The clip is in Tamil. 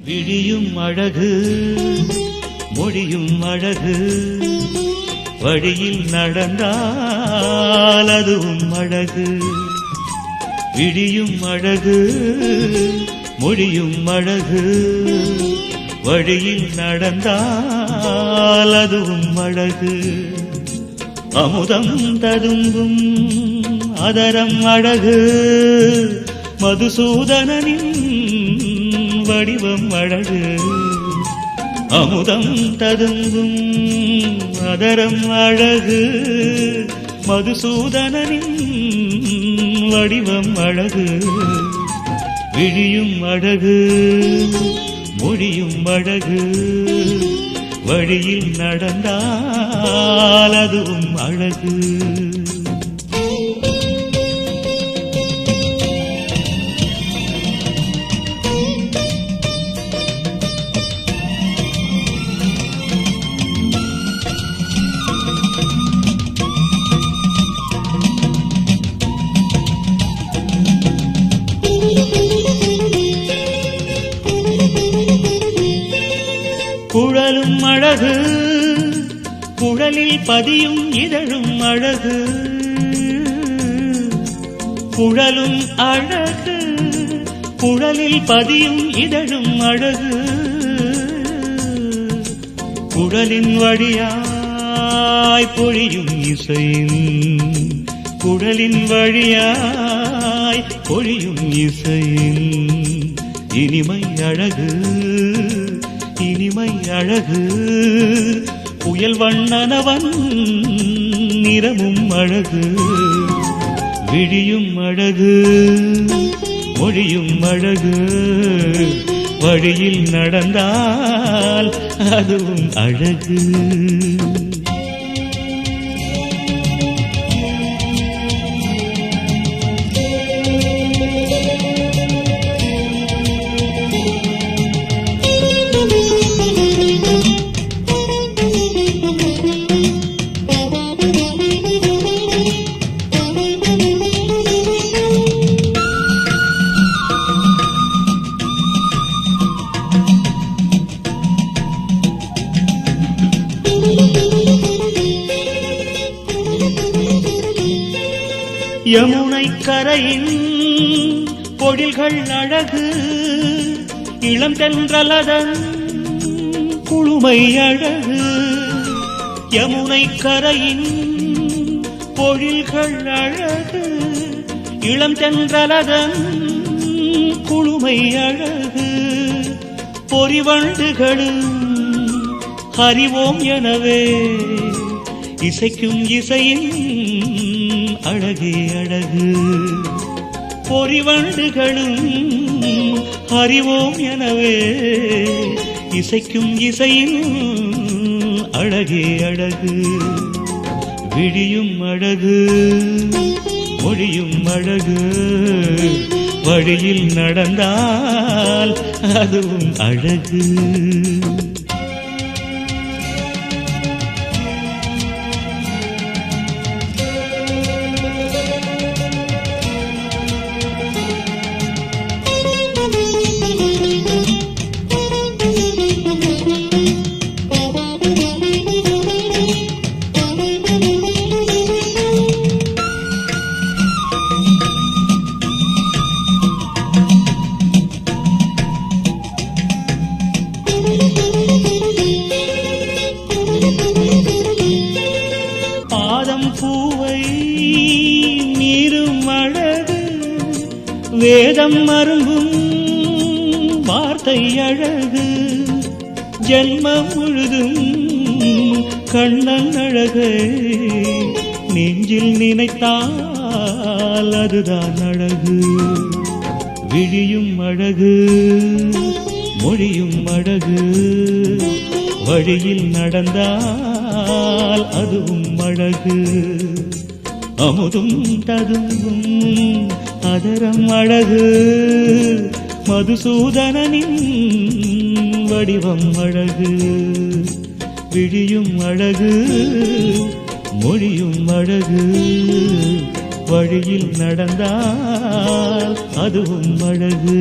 விழியும் அழகு மொழியும் அழகு வழியில் நடந்தால் அதுவும் அழகு. விழியும் அழகு மொழியும் அழகு வழியில் நடந்தால் அதுவும் அழகு. அமுதம் ததும்பும் அதரம் அழகு மதுசூதனனின் வடிவம் அழகு. அமுதம் ததும்பும் அதரம் அழகு மதுசூதனனின் வடிவம் அழகு. விழியும் அழகு மொழியும் அழகு வழியில் நடந்தால் அதுவும் அழகு. குழலும் அழகு குழலில் பதியும் இதழும் அழகு. குழலும் அழகு குழலில் பதியும் இதழும் அழகு. குழலின் வழியாய் பொழியும் இசையின் குழலின் வழியாய் பொழியும் இசையின் இனிமை அழகு இனிமை அழகு. புயல் வண்ணனவன் நிறமும் அழகு. விழியும் அழகு மொழியும் அழகு வழியில் நடந்தால் அதுவும் அழகு. யமுனை கரையின் பொழில்கள் அழகு. இளம் தென்றலதன் குளுமை அழகு. யமுனை கரையின் பொழில்கள் அழகு. இளம் தென்றலதன் குளுமை அழகு. பொறிவண்டுகளும் அறிவோம் எனவே இசைக்கும் இசையின் அழகே அழகு. பொறிவண்டுகளும் அறிவோம் எனவே இசைக்கும் இசையின் அழகே அழகு. விழியும் அழகு மொழியும் அழகு வழியில் நடந்தால் அதுவும் அழகு. பூவை நீரும் அழகு. வேதம் அரும்பும் வார்த்தை அழகு. ஜென்மம் முழுதும் கண்ணன் அழகை நெஞ்சில் நினைத்தால் அதுதான் அழகு. விழியும் அழகு மொழியும் அழகு வழியில் நடந்தால் அதுவும் அழகு. அமுதும் ததும்பும் அதரம் அழகு மதுசூதனனின் வடிவம் அழகு. விழியும் அழகு மொழியும் அழகு வழியில் நடந்தால் அதுவும் அழகு.